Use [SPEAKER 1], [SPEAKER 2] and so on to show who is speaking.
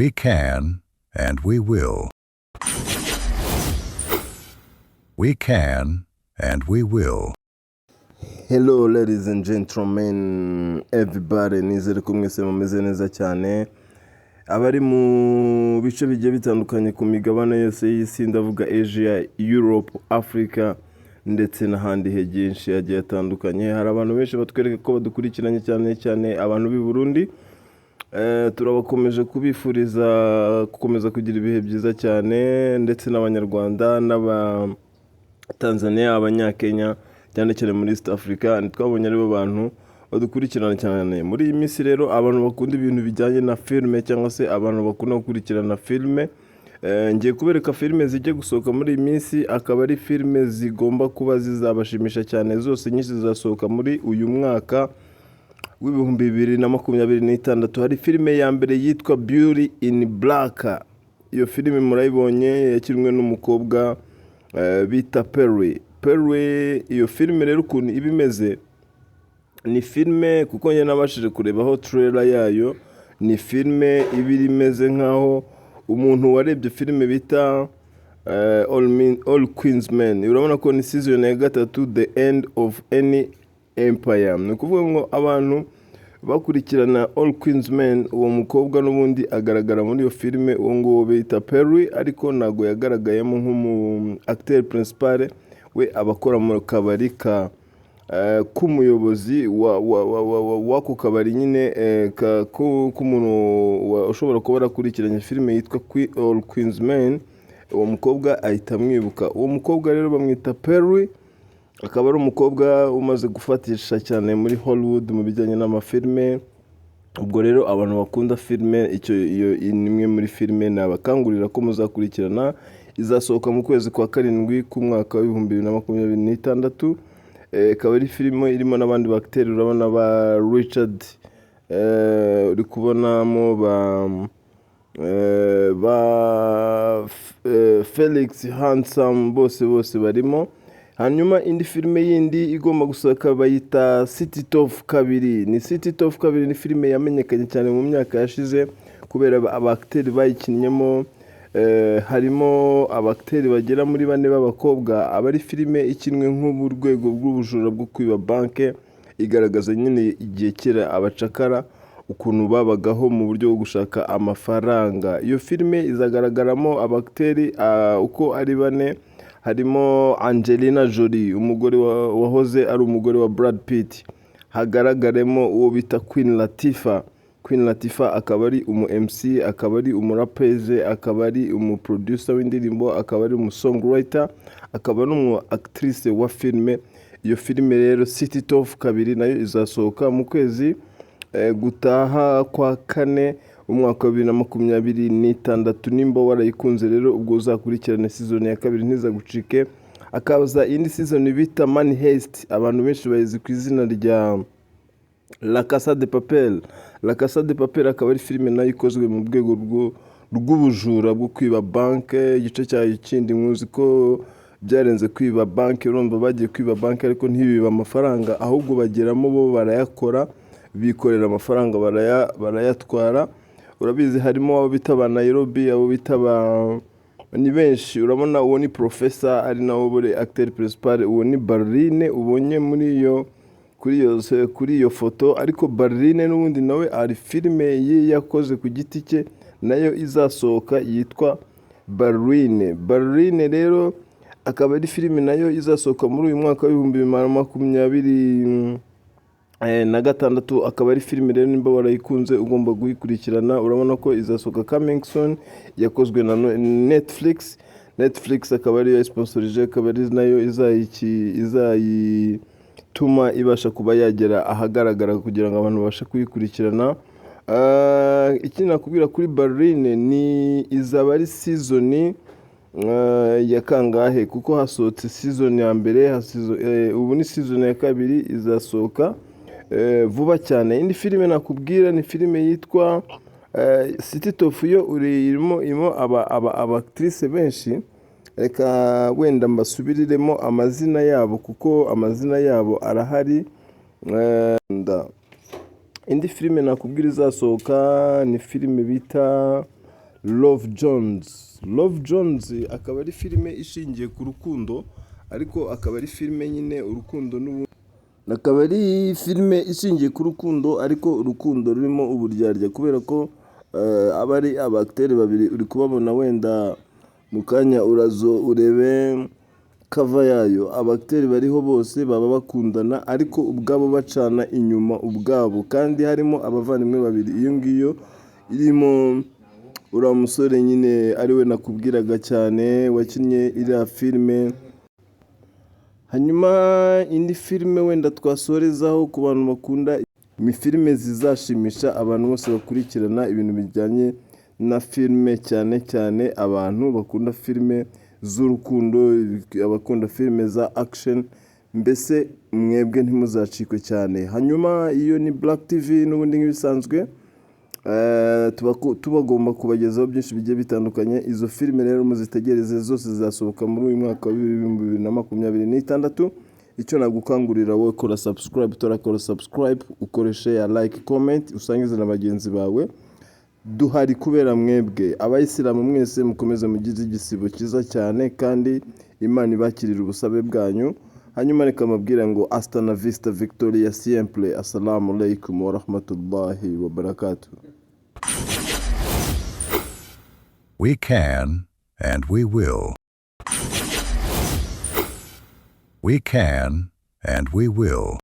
[SPEAKER 1] We can, and we will. We can, and we will.
[SPEAKER 2] Hello ladies and gentlemen, everybody, nizere ko mwese mumeze neza cyane. Abari mu bice bigiye bitandukanye ku migabane yose y'isi, ndavuga Asia, Europe, Africa ndetse n'ahandi henshi hagiye hatandukanye. Hari abantu benshi batwereka ko badukurikiranye cyane abantu b'i Burundi. Turabakomeje kubifuriza gukomeza kugira ibihe byiza cyane, ndetse n'abanyarwanda n'aba Tanzania, abanyakenya cyane muri East Africa. Twabonye aribo bantu badukurikirana cyane muri iyi minsi. Rero abantu bakunda ibintu bijyanye na filme cyangwa se abantu bakunda gukurikirana filme, ngiye kubereka filme zijye gusohoka muri iyi minsi. Akaba ari filme zigomba kuba zizabashimisha cyane, zose nyinshi zizasohoka muri uyu mwaka w'ibihumbi 2026. Hari filme ya mbere yitwa Beauty in Black. Iyo filme murayibonye, yakinwe n'umukobwa bita Perry. Iyo filme rero ukuntu ibimeze, ni filme kuko njye nabashije kurebaho trailer yayo, ni filme ibiri imeze nkaho umuntu warebye filme bita All Queen's Men. Urabona ko ni season ya gatatu, The End of Any Empire. Ni ukuvuga ngo abantu bakurikirana All Queen's Men, uwo mukobwa n'ubundi agaragara muri iyo filme, uwo ngo bita Perry, ariko ntago yagaragayemo nk'umu acteur principal. We abakora mu kabari k'umuyobozi w'ako kabari nyine, k'umuntu ushobora kuba arakurikiranye filime yitwa All Queen's Men. Uwo mukobwa ahita amwibuka. Uwo mukobwa rero bamwita Perry, akaba ari umukobwa umaze gufatisha cyane muri Hollywood mu bijyanye n'amafilme. Ubwo rero abantu bakunda filme, iyo nimwe muri filme nabakangurira ko muzakurikirana. Izasohoka mu kwezi kwa karindwi k'umwaka wa 2026. Ikaba ari filime irimo n'abandi bakteri. Urabona ba Richard, uri kubonamo ba Felix Handsome, bose barimo. Hanyuma indi filime yindi igomba gusohoka bayita City Top 2. Ni City Top 2 ni filime yamenyekanye cyane mu myaka yashize kubera abakteri bayikinnyemo. Harimo abakteri bagera muri 4 b'abakobwa. Abari filime ikinwe nk'urwego rw'ubujura bwo kwiba banke, igaragaza nyine igihe kera abacakara ukuntu babagaho mu buryo bwo gushaka amafaranga. Iyo filime izagaragaramo abakteri uko ari 4. Harimo Angelina Jolie, umugore wahoze ari umugore wa Brad Pitt. Hagaragaremo uwo bita Queen Latifah. Queen Latifah akaba ari umu MC, akaba ari umurapeze, akaba ari umuproducer w'indirimbo, akaba ari umusongwriter, akaba n'umu actrice wa filme. Iyo filme rero City Top 2 nayo izasohoka mu kwezi gutaha kwa 4 umwaka wa 2026. Nimba warayikunze rero, ubwo uzakurikirana season ya 2 ntizagucike. Akaza indi season bita Money Heist, abantu benshi bayizi ku izina rya La Casa de Papel. La Casa de Papel akaba ari filime nayo ikozwe mu rwego rw'ubujura bwo kwiba banke. Igice cyayo kindi muzi ko byarenze kwiba banke. Urumva bagiye kwiba banke ariko ntibiba amafaranga, ahubwo bageramo bo barayakora, bikorera amafaranga barayatwara. Urabizi harimo abo bita ba Nairobi, abo bita ni benshi. Urabona uwo ni Professor, ari nawe buri acteur principal. Uwo ni Barline ubonye kuri iyo foto. Ariko Barline n'ubundi nawe ari filime ye yakoze ku giti cye, nayo izasohoka yitwa Barline rero akaba ari filime nayo izasohoka muri uyu mwaka wa 2026. Akaba ari filime rero nimba warayikunze ugomba guyikurikirana. Urabona ko izasohoka coming soon, yakozwe na Netflix akaba ariyo sponsorije, akaba ari nayo izayituma ibasha kuba yagera ahagaragara kugira ngo abantu babashe kuyikurikirana. Ikindi nakubwira kuri Barline ni izaba ari season ya kangahe, kuko hasohotse season ya mbere, ubu ni season ya 2 izasohoka vuba cyane. Indi filime nakubwira ni filime yitwa City Top. Yo irimo abactrice benshi. Reka wenda mbasubiriremo amazina yabo kuko amazina yabo arahari. Indi filime nakubwira izasohoka ni filime bita Love Jones. Love Jones akaba ari filime ishingiye ku rukundo, ariko akaba ari filime nyine urukundo akaba ari filime ishingiye ku rukundo, ariko urukundo rurimo uburyarya, kubera ko aba ari abagiteri babiri uri kubabona, wenda mu kanya urazo urebe kava yayo. Abagiteri bariho bose baba bakundana, ariko ubwabo bacana inyuma ubwabo, kandi harimo abavandimwe babiri. Iyo ngiyo irimo uriya musore nyine ariwe nakubwiraga cyane wakinnye iriya filime. Hanyuma indi filime wenda twasorezaho ku bantu bakunda filime zizashimisha abantu bose bakurikirana ibintu bijyanye na filime, cyane cyane abantu bakunda filime z'urukundo, abakunda filime za action, mbese mwebwe ntimuzacikwe cyane. Hanyuma iyo ni Black TV n'ubundi nk'ibisanzwe, tubagomba kubagezaho byinshi bigiye bitandukanye. Izo filime rero muzitegereze, zose zizasohoka muri uyu mwaka wa 2026. Icyo nagukangurira wowe, kora subscribe, torakora subscribe, ukore share, like, comment, usangize na bagenzi bawe. Duhari kubera mwebwe. Abayisilamu mwese mukomeze mugize igisibo cyiza cyane, kandi Imana ibakirira ubusabe bwanyu. Hanyuma reka mabwira ngo hasta la vista Victoria siempre. Assalamu alaikum wa rahmatullahi wa barakatuh.
[SPEAKER 1] We can, and we will. We can, and we will.